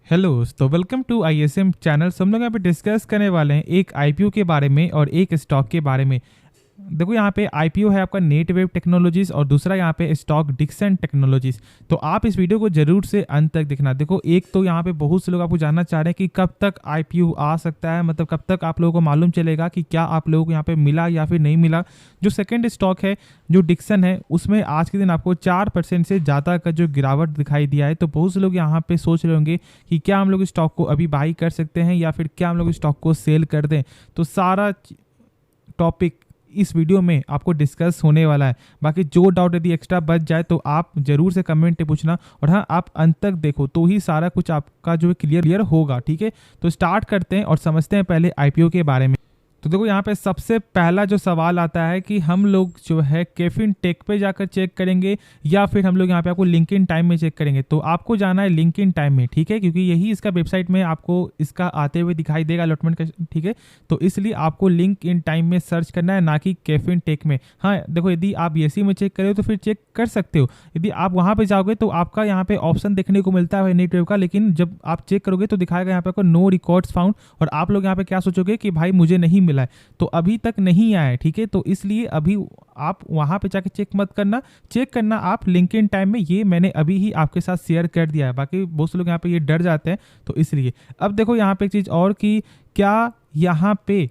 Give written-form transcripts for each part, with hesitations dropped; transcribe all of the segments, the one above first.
Hello तो welcome to ISM channel. हम लोग यहाँ पे डिस्कस करने वाले हैं एक आईपीओ के बारे में और एक स्टॉक के बारे में। देखो यहाँ पे आईपीओ है आपका नेटवेव टेक्नोलॉजीज और दूसरा यहाँ पे स्टॉक डिक्सन टेक्नोलॉजीज। तो आप इस वीडियो को जरूर से अंत तक देखना। देखो एक तो यहाँ पे बहुत से लोग आपको जानना चाह रहे हैं कि कब तक आईपीओ आ सकता है, मतलब कब तक आप लोगों को मालूम चलेगा कि क्या आप लोगों को यहाँ पे मिला या फिर नहीं मिला। जो सेकेंड स्टॉक है जो डिक्सन है उसमें आज के दिन आपको 4% से ज़्यादा का जो गिरावट दिखाई दिया है। तो बहुत से लोग यहाँ पे सोच रहे होंगे कि क्या हम लोग स्टॉक को अभी बाई कर सकते हैं या फिर क्या हम लोग स्टॉक को सेल कर दें। तो सारा टॉपिक इस वीडियो में आपको डिस्कस होने वाला है। बाकी जो डाउट यदि एक्स्ट्रा बच जाए तो आप जरूर से कमेंट में पूछना, और हाँ आप अंत तक देखो तो ही सारा कुछ आपका जो है क्लियर होगा। ठीक है, तो स्टार्ट करते हैं और समझते हैं पहले आईपीओ के बारे में। तो देखो यहाँ पे सबसे पहला जो सवाल आता है कि हम लोग जो है कैफीन टेक पे जाकर चेक करेंगे या फिर हम लोग यहाँ पे आपको लिंक्डइन टाइम में चेक करेंगे। तो आपको जाना है लिंक्डइन टाइम में, ठीक है, क्योंकि यही इसका वेबसाइट में आपको इसका आते हुए दिखाई देगा अलॉटमेंट का। ठीक है, तो इसलिए आपको लिंक्डइन टाइम में सर्च करना है, ना कि कैफीन टेक में। हाँ देखो यदि आप एसी में चेक करें तो फिर चेक कर सकते हो। यदि आप वहाँ पे जाओगे तो आपका यहाँ पे ऑप्शन देखने को मिलता है नेटवेव का, लेकिन जब आप चेक करोगे तो दिखाएगा यहाँ पे आपको नो रिकॉर्ड्स फाउंड, और आप लोग यहाँ पे क्या सोचोगे कि भाई मुझे नहीं मिला है, तो अभी तक नहीं आया है। ठीक है, तो इसलिए अभी आप वहां पे जाके चेक मत करना, चेक करना आप लिंक्डइन टाइम में। ये मैंने अभी ही आपके साथ शेयर कर दिया है। बाकी बहुत से लोग यहाँ पे ये डर जाते हैं, तो इसलिए अब देखो यहाँ पे एक चीज और कि क्या यहाँ पे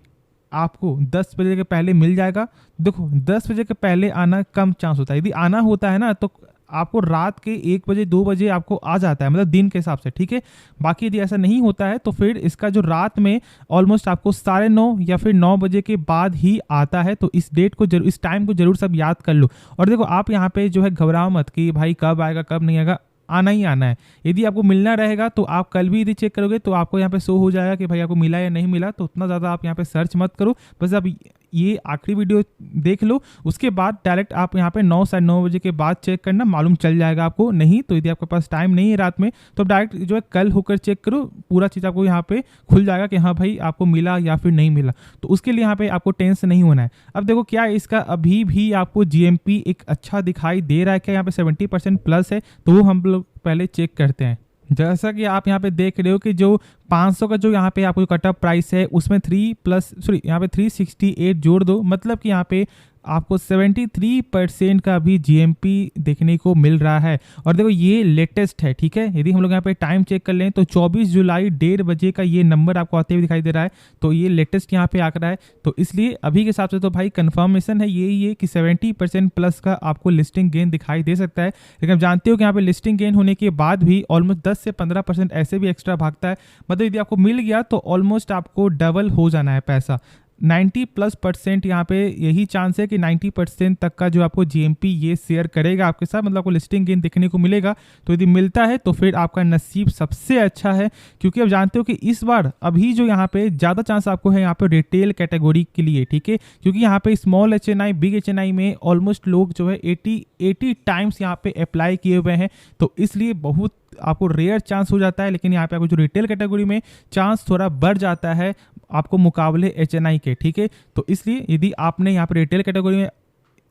आपको 10 बजे के पहले मिल जाएगा। देखो 10 बजे के पहले आना कम चांस होता है। यदि आना होता है ना तो आपको रात के 1 बजे 2 बजे आपको आ जाता है, मतलब दिन के हिसाब से। ठीक है, बाकी यदि ऐसा नहीं होता है तो फिर इसका जो रात में ऑलमोस्ट आपको 9:30 या फिर 9 बजे के बाद ही आता है। तो इस डेट को जरूर, इस टाइम को जरूर सब याद कर लो। और देखो आप यहाँ पे जो है घबराओ मत कि भाई कब आएगा कब नहीं आएगा, आना ही आना है। यदि आपको मिलना रहेगा तो आप कल भी यदि चेक करोगे तो आपको यहाँ पे शो हो जाएगा कि भाई आपको मिला या नहीं मिला। तो उतना ज़्यादा आप यहाँ पे सर्च मत करो, बस आप ये आखिरी वीडियो देख लो, उसके बाद डायरेक्ट आप यहाँ पे 9 साढ़े 9 बजे के बाद चेक करना, मालूम चल जाएगा आपको। नहीं तो यदि आपके पास टाइम नहीं है रात में तो डायरेक्ट जो है कल होकर चेक करो, पूरा चीज़ आपको यहाँ पे खुल जाएगा कि हाँ भाई आपको मिला या फिर नहीं मिला। तो उसके लिए यहाँ पे आपको टेंशन नहीं होना है। अब देखो क्या इसका अभी भी आपको जीएमपी एक अच्छा दिखाई दे रहा है क्या, यहाँ पे 70% प्लस है, तो वो हम लोग पहले चेक करते हैं। जैसा कि आप यहाँ पे देख रहे हो कि जो 500 का जो यहाँ पे आपको कट ऑफ प्राइस है उसमें 368 जोड़ दो, मतलब कि यहाँ पे आपको 73% का भी जीएमपी देखने को मिल रहा है। और देखो ये लेटेस्ट है। ठीक है, यदि हम लोग यहाँ पे टाइम चेक कर लें तो 24 जुलाई 1:30 बजे का ये नंबर आपको आते हुए दिखाई दे रहा है। तो ये लेटेस्ट यहाँ पे आंकड़ा है। तो इसलिए अभी के हिसाब से तो भाई कंफर्मेशन है यही है कि 70% प्लस का आपको लिस्टिंग गेन दिखाई दे सकता है। लेकिन आप जानते हो कि यहाँ पे लिस्टिंग गेन होने के बाद भी ऑलमोस्ट 10 से 15% ऐसे भी एक्स्ट्रा भागता है। मतलब यदि आपको मिल गया तो ऑलमोस्ट आपको डबल हो जाना है पैसा। 90+% यहाँ पे यही चांस है कि 90% तक का जो आपको जीएमपी ये शेयर करेगा आपके साथ, मतलब आपको लिस्टिंग गेन देखने को मिलेगा। तो यदि मिलता है तो फिर आपका नसीब सबसे अच्छा है, क्योंकि आप जानते हो कि इस बार अभी जो यहाँ पे ज़्यादा चांस आपको है यहाँ पे रिटेल कैटेगरी के लिए। ठीक है, क्योंकि यहाँ पे स्मॉल एचएनआई बिग एचएनआई में ऑलमोस्ट लोग जो है 80 टाइम्स यहाँ पे अप्लाई किए हुए हैं। तो इसलिए बहुत आपको रेयर चांस हो जाता है, लेकिन यहाँ पे आपको जो रिटेल कैटेगरी में चांस थोड़ा बढ़ जाता है आपको मुकाबले एचएनआई के। ठीक है, तो इसलिए यदि आपने यहाँ पे रिटेल कैटेगरी में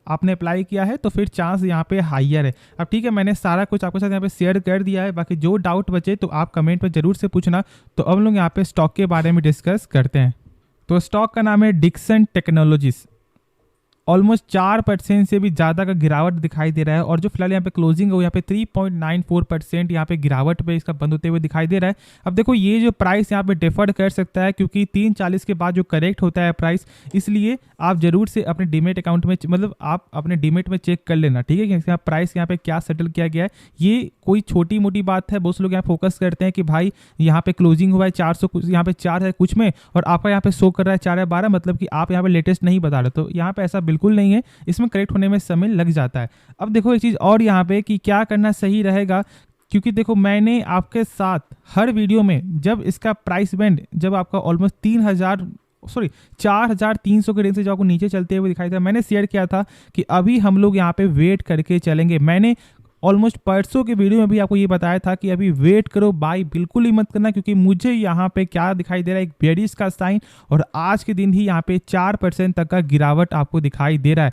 आपने अप्लाई किया है तो फिर चांस यहाँ पे हाइयर है। अब ठीक है, मैंने सारा कुछ आपके साथ यहाँ पे शेयर कर दिया है। बाकी जो डाउट बचे तो आप कमेंट में जरूर से पूछना। तो अब लोग यहाँ पे स्टॉक के बारे में डिस्कस करते हैं। तो स्टॉक का नाम है डिक्सन टेक्नोलॉजीज। ऑलमोस्ट 4% से भी ज़्यादा का गिरावट दिखाई दे रहा है, और जो फिलहाल यहाँ पे क्लोजिंग है वो यहाँ पे 3.94% यहाँ पे गिरावट पे इसका बंद होते हुए दिखाई दे रहा है। अब देखो ये जो प्राइस यहाँ पे डिफर कर सकता है, क्योंकि 3:40 के बाद जो करेक्ट होता है प्राइस, इसलिए आप जरूर से अपने डीमेट अकाउंट में, मतलब आप अपने डीमेट में चेक कर लेना। ठीक है, कि प्राइस यहाँ पे क्या सेटल किया गया है। ये कोई छोटी मोटी बात है। बहुत से लोग यहाँ फोकस करते हैं कि भाई यहाँ पे क्लोजिंग हुआ है 400 कुछ, यहाँ पे 4 है कुछ में, और आपका यहाँ पे शो कर रहा है 4 या 12, मतलब कि आप यहाँ पे लेटेस्ट नहीं बता रहे। तो यहाँ पे ऐसा बिल्कुल नहीं है, इसमें करेक्ट होने में समय लग जाता है। अब देखो एक चीज और यहाँ पे कि क्या करना सही रहेगा, क्योंकि देखो मैंने आपके साथ हर वीडियो में जब इसका प्राइस बैंड जब आपका ऑलमोस्ट 4,300 के रेंज से जो आपको नीचे चलते हुए दिखाई था, मैंने शेयर किया था कि अभी हम लोग यहाँ पे वेट करके चलेंगे। मैंने ऑलमोस्ट परसों के वीडियो में भी आपको ये बताया था कि अभी वेट करो, बाय बिल्कुल ही मत करना, क्योंकि मुझे यहाँ पे क्या दिखाई दे रहा है, एक बेरिश का साइन, और आज के दिन ही यहाँ पे 4% तक का गिरावट आपको दिखाई दे रहा है।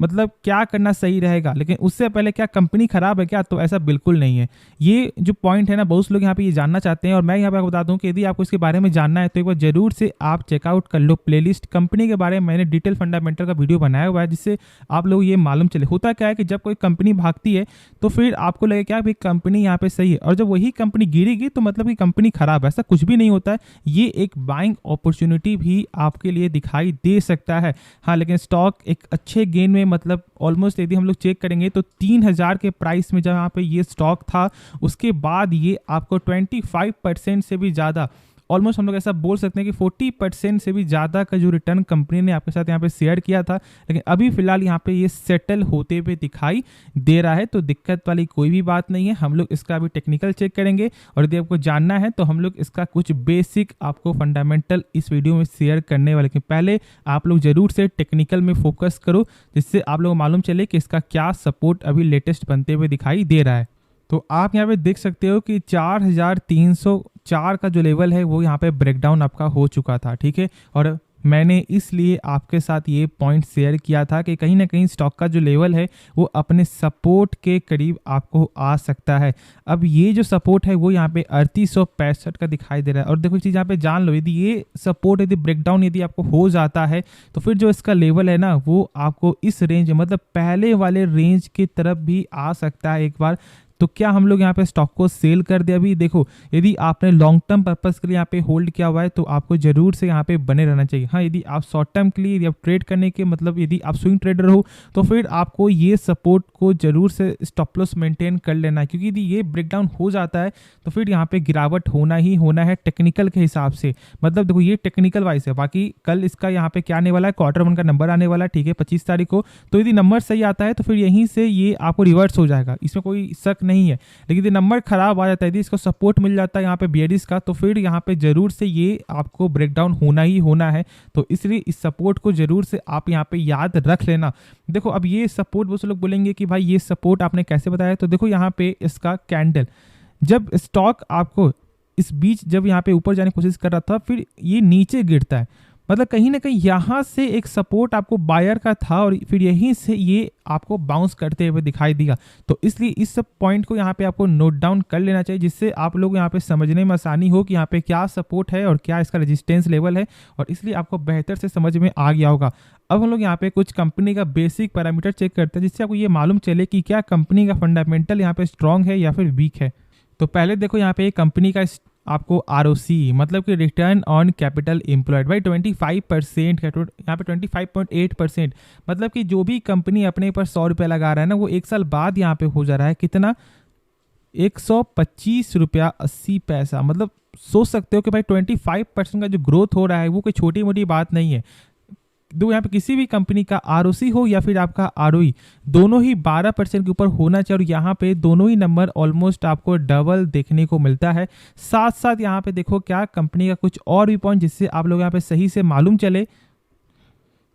मतलब क्या करना सही रहेगा। लेकिन उससे पहले क्या कंपनी खराब है क्या, तो ऐसा बिल्कुल नहीं है। ये जो पॉइंट है ना, बहुत लोग यहाँ पे ये जानना चाहते हैं और मैं यहाँ पे आपको बता दूं कि यदि आपको इसके बारे में जानना है तो एक बार जरूर से आप चेकआउट कर लो प्लेलिस्ट। कंपनी के बारे में मैंने डिटेल फंडामेंटल का वीडियो बनाया हुआ है, जिससे आप लोग ये मालूम चले। होता क्या है कि जब कोई कंपनी भागती है तो फिर आपको लगे क्या भाई कंपनी यहाँ पे सही है, और जब वही कंपनी गिरेगी तो मतलब कि कंपनी खराब है, ऐसा कुछ भी नहीं होता है। ये एक बाइंग अपॉर्चुनिटी भी आपके लिए दिखाई दे सकता है। हाँ, लेकिन स्टॉक एक अच्छे गेन में, मतलब ऑलमोस्ट यदि हम लोग चेक करेंगे तो 3000 के प्राइस में जब यहाँ पे ये स्टॉक था, उसके बाद ये आपको 25% से भी ज़्यादा, ऑलमोस्ट हम लोग ऐसा बोल सकते हैं कि 40% से भी ज़्यादा का जो रिटर्न कंपनी ने आपके साथ यहाँ पे शेयर किया था। लेकिन अभी फिलहाल यहाँ पे ये सेटल होते हुए दिखाई दे रहा है, तो दिक्कत वाली कोई भी बात नहीं है। हम लोग इसका अभी टेक्निकल चेक करेंगे, और यदि आपको जानना है तो हम लोग इसका कुछ बेसिक आपको फंडामेंटल इस वीडियो में शेयर करने वाले। लेकिन पहले आप लोग जरूर से टेक्निकल में फोकस करो, जिससे आप लोग मालूम चले कि इसका क्या सपोर्ट अभी लेटेस्ट बनते हुए दिखाई दे रहा है। तो आप यहाँ पे देख सकते हो कि 4304 का जो लेवल है वो यहाँ पे ब्रेकडाउन आपका हो चुका था, ठीक है। और मैंने इसलिए आपके साथ ये पॉइंट शेयर किया था कि कहीं ना कहीं स्टॉक का जो लेवल है वो अपने सपोर्ट के करीब आपको आ सकता है। अब ये जो सपोर्ट है वो यहाँ पे 3865 का दिखाई दे रहा है। और देखो चीज़ यहाँ पे जान लो, यदि ये सपोर्ट यदि ब्रेकडाउन यदि आपको हो जाता है तो फिर जो इसका लेवल है ना वो आपको इस रेंज, मतलब पहले वाले रेंज की तरफ भी आ सकता है एक बार। तो क्या हम लोग यहाँ पे स्टॉक को सेल कर दे? अभी देखो, यदि आपने लॉन्ग टर्म पर्पस के लिए यहाँ पे होल्ड किया हुआ है तो आपको जरूर से यहाँ पे बने रहना चाहिए। हाँ, यदि आप शॉर्ट टर्म के लिए, यदि आप ट्रेड करने के मतलब यदि आप स्विंग ट्रेडर हो तो फिर आपको ये सपोर्ट को जरूर से स्टॉप लॉस मेंटेन कर लेना है, क्योंकि यदि ये ब्रेकडाउन हो जाता है तो फिर यहाँ पे गिरावट होना ही होना है टेक्निकल के हिसाब से। मतलब देखो ये टेक्निकल वाइज है, बाकी कल इसका यहाँ पे क्या आने वाला है, Q1 का नंबर आने वाला है, ठीक है, 25 तारीख को। तो यदि नंबर सही आता है तो फिर यहीं से ये आपको रिवर्स हो जाएगा, इसमें कोई शक नहीं है। लेकिन यदि नंबर खराब आ जाता है, यदि इसको सपोर्ट मिल जाता है यहाँ पे बियरिश का, तो फिर यहाँ पे जरूर से ये आपको ब्रेकडाउन होना ही होना है। तो इसलिए इस सपोर्ट को जरूर से आप यहाँ पे याद रख लेना। देखो अब ये सपोर्ट, बहुत से लोग बोलेंगे कि भाई ये सपोर्ट आपने कैसे बताया, तो देखो यहाँ पे इसका कैंडल, जब स्टॉक आपको इस बीच जब यहाँ पे ऊपर जाने की कोशिश कर रहा था, फिर ये नीचे गिरता है, मतलब कहीं ना कहीं यहाँ से एक सपोर्ट आपको बायर का था और फिर यहीं से ये आपको बाउंस करते हुए दिखाई दिया। तो इसलिए इस सब पॉइंट को यहाँ पे आपको नोट डाउन कर लेना चाहिए, जिससे आप लोग यहाँ पे समझने में आसानी हो कि यहाँ पे क्या सपोर्ट है और क्या इसका रेजिस्टेंस लेवल है, और इसलिए आपको बेहतर से समझ में आ गया होगा। अब हम लोग यहाँ पे कुछ कंपनी का बेसिक पैरामीटर चेक करते हैं, जिससे आपको ये मालूम चले कि क्या कंपनी का फंडामेंटल यहाँ पे स्ट्रांग है या फिर वीक है। तो पहले देखो यहाँ पे कंपनी का आपको ROC, मतलब कि रिटर्न ऑन कैपिटल एम्प्लॉयड, भाई 25% यहाँ पे 25.8%, मतलब कि जो भी कंपनी अपने पर 100 रुपया लगा रहा है ना, वो एक साल बाद यहाँ पे हो जा रहा है कितना, 125 रुपया 80 पैसा। मतलब सोच सकते हो कि भाई 25% का जो ग्रोथ हो रहा है वो कोई छोटी मोटी बात नहीं है। दो यहाँ पे किसी भी कंपनी का ROC हो या फिर आपका ROE, दोनों ही 12% के ऊपर होना चाहिए, और यहाँ पे दोनों ही नंबर ऑलमोस्ट आपको डबल देखने को मिलता है। साथ साथ यहाँ पे देखो क्या कंपनी का कुछ और भी पॉइंट, जिससे आप लोग यहाँ पे सही से मालूम चले।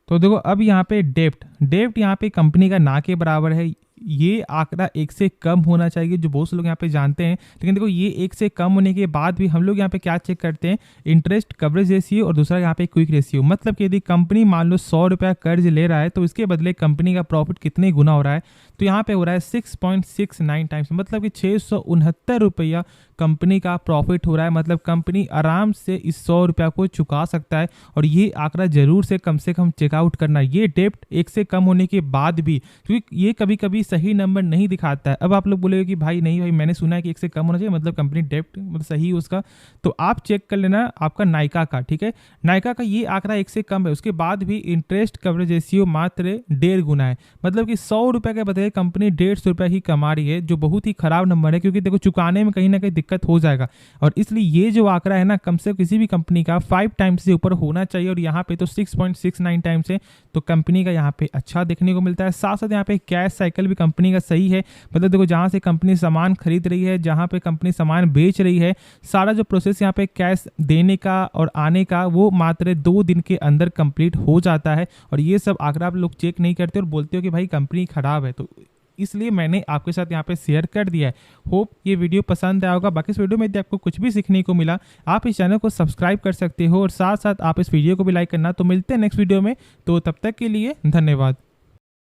तो देखो अब यहाँ पे डेप्ट यहाँ पे कंपनी का ना के बराबर है, ये आंकड़ा 1 से कम होना चाहिए, जो बहुत से लोग यहाँ पे जानते हैं। लेकिन देखो ये 1 से कम होने के बाद भी हम लोग यहाँ पे क्या चेक करते हैं, इंटरेस्ट कवरेज रेशियो, और दूसरा यहाँ पे क्विक रेशियो। मतलब कि यदि कंपनी मान लो 100 रुपया कर्ज ले रहा है तो इसके बदले कंपनी का प्रॉफिट कितने गुना हो रहा है, तो यहाँ पे हो रहा है 6.69 टाइम्स, मतलब कि 669 रुपया कंपनी का प्रॉफिट हो रहा है। मतलब कंपनी आराम से इस 100 रुपया को चुका सकता है, और ये आंकड़ा जरूर से कम चेकआउट करना। ये डेप्ट 1 से कम होने के बाद भी, क्योंकि ये कभी कभी सही नंबर नहीं दिखाता है। अब आप लोग बोलेगे कि भाई नहीं भाई मैंने सुना है कि 1 से कम होना चाहिए, मतलब कंपनी डेप्ट मतलब सही है उसका, तो आप चेक कर लेना आपका नायका का, ठीक है। नायका का ये आंकड़ा 1 से कम है, उसके बाद भी इंटरेस्ट कवरेज रेशियो मात्र 1.5 गुना है। मतलब कि 100 रुपये के बदले कंपनी 150 रुपया ही कमा रही है, जो बहुत ही खराब नंबर है, क्योंकि देखो चुकाने में कहीं ना कहीं दिक्कत हो जाएगा। और इसलिए ये जो आंकड़ा है ना, कम से किसी भी कंपनी का 5 टाइम्स से ऊपर होना चाहिए, और यहाँ पे तो 6.69 टाइम्स है, तो कंपनी का यहाँ पे अच्छा देखने को मिलता है। साथ साथ यहाँ पे कैश साइकिल भी कंपनी का सही है। मतलब देखो जहाँ से कंपनी सामान खरीद रही है, जहाँ पे कंपनी सामान बेच रही है, सारा जो प्रोसेस यहाँ पे कैश देने का और आने का वो मात्र 2 दिन के अंदर कंप्लीट हो जाता है। और ये सब आंकड़ा आप लोग चेक नहीं करते और बोलते हो कि भाई कंपनी खराब है, तो इसलिए मैंने आपके साथ यहाँ पे शेयर कर दिया है। होप ये वीडियो पसंद आया होगा। बाकी इस वीडियो में यदि आपको कुछ भी सीखने को मिला, आप इस चैनल को सब्सक्राइब कर सकते हो, और साथ साथ आप इस वीडियो को भी लाइक करना। तो मिलते हैं नेक्स्ट वीडियो में, तो तब तक के लिए धन्यवाद।